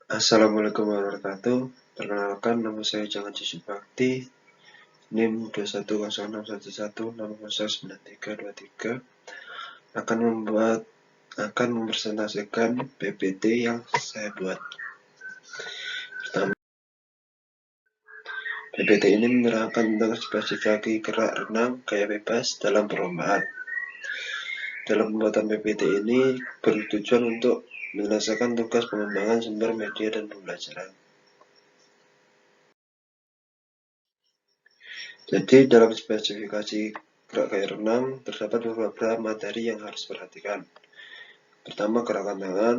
Assalamualaikum warahmatullahi wabarakatuh. Perkenalkan, nama saya Jangan Jisuk Bakti, NIM 210611609323, akan mempresentasikan PPT yang saya buat. Pertama, PPT ini menerangkan tentang spesifikasi gerak renang gaya bebas dalam perlombaan. Dalam pembuatan PPT ini bertujuan untuk menyelesaikan tugas pengembangan sumber media dan pembelajaran. Jadi dalam spesifikasi gerak gaya renang terdapat beberapa materi yang harus diperhatikan. Pertama, gerakan tangan,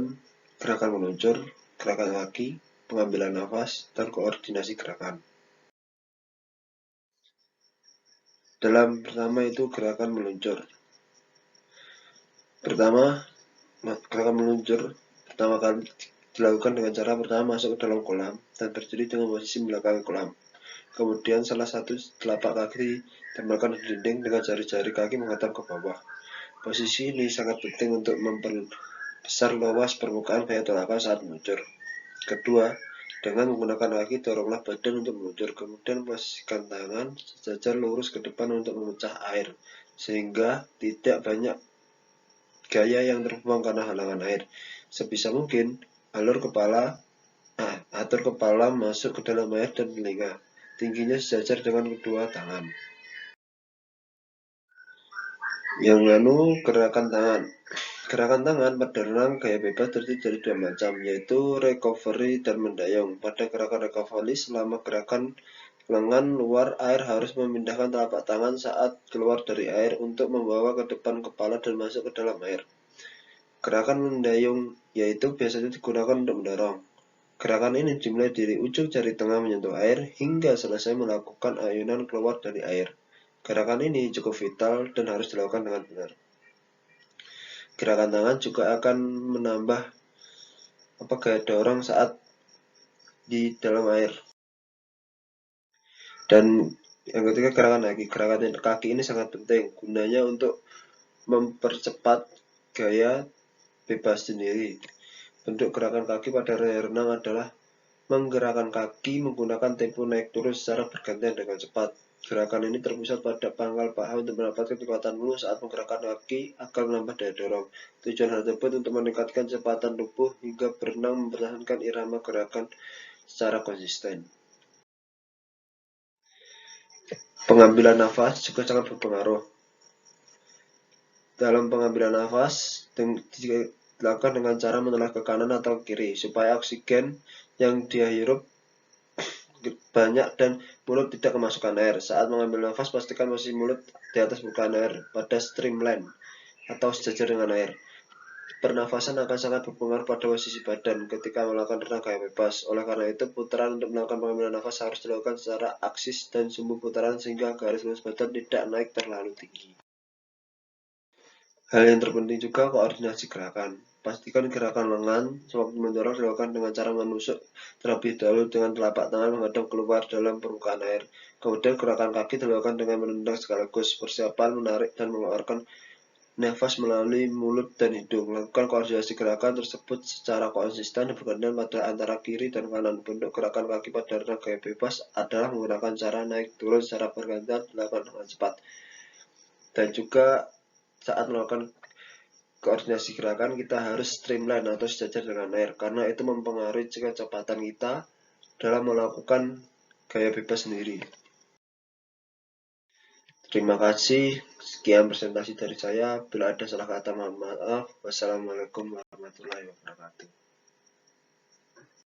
gerakan meluncur, gerakan kaki, pengambilan nafas, dan koordinasi gerakan. Dalam pertama itu gerakan meluncur. Gerakan meluncur pertama kali dilakukan dengan cara pertama masuk ke dalam kolam dan berdiri dengan posisi belakang kolam. Kemudian salah satu telapak kaki ditempelkan di dinding dengan jari-jari kaki menghadap ke bawah. Posisi ini sangat penting untuk memperbesar luas permukaan gaya telapak saat meluncur. Kedua, dengan menggunakan kaki doronglah badan untuk meluncur, kemudian posisikan tangan sejajar lurus ke depan untuk memecah air, sehingga tidak banyak gaya yang terbuang karena halangan air. Sebisa mungkin, atur kepala masuk ke dalam air dan telinga, tingginya sejajar dengan kedua tangan. Gerakan tangan. Gerakan tangan pada renang gaya bebas terdiri dari dua macam, yaitu recovery dan mendayung. Pada gerakan recovery, selama gerakan lengan luar air harus memindahkan telapak tangan saat keluar dari air untuk membawa ke depan kepala dan masuk ke dalam air. Gerakan mendayung yaitu biasanya digunakan untuk mendorong. Gerakan ini dimulai dari ujung jari tengah menyentuh air hingga selesai melakukan ayunan keluar dari air. Gerakan ini cukup vital dan harus dilakukan dengan benar. Gerakan tangan juga akan menambah gaya dorong saat di dalam air. Dan yang ketiga, gerakan kaki. Gerakan kaki ini sangat penting, gunanya untuk mempercepat gaya bebas sendiri. Bentuk gerakan kaki pada renang adalah menggerakkan kaki menggunakan tempo naik turun secara bergantian dengan cepat. Gerakan ini terpusat pada pangkal paha untuk mendapatkan kekuatan penuh saat menggerakkan kaki agar menambah daya dorong. Tujuan hal tersebut untuk meningkatkan kecepatan tubuh hingga berenang mempertahankan irama gerakan secara konsisten. Pengambilan nafas juga sangat berpengaruh. Dalam pengambilan nafas dilakukan dengan cara menoleh ke kanan atau kiri supaya oksigen yang dihirup banyak dan mulut tidak kemasukan air. Saat mengambil nafas, pastikan posisi mulut di atas permukaan air pada streamline atau sejajar dengan air. Pernafasan akan sangat berpengaruh pada posisi badan ketika melakukan renang gaya bebas. Oleh karena itu, putaran untuk melakukan pengambilan nafas harus dilakukan secara aksis dan sumbu putaran sehingga garis lurus badan tidak naik terlalu tinggi. Hal yang terpenting juga koordinasi gerakan. Pastikan gerakan lengan sewaktu mendorong dilakukan dengan cara menusuk terlebih dahulu dengan telapak tangan menghadap keluar dalam permukaan air. Kemudian gerakan kaki dilakukan dengan menendang sekaligus. Persiapan menarik dan mengeluarkan nafas melalui mulut dan hidung. Lakukan koordinasi gerakan tersebut secara konsisten dan bergantian pada antara kiri dan kanan. Bentuk gerakan kaki pada renang gaya bebas adalah menggunakan cara naik turun secara bergantian dilakukan dengan cepat. Dan juga saat melakukan koordinasi gerakan kita harus streamline atau sejajar dengan air karena itu mempengaruhi kecepatan kita dalam melakukan gaya bebas sendiri. Terima kasih, sekian presentasi dari saya. Bila ada salah kata mohon maaf. Wassalamualaikum warahmatullahi wabarakatuh.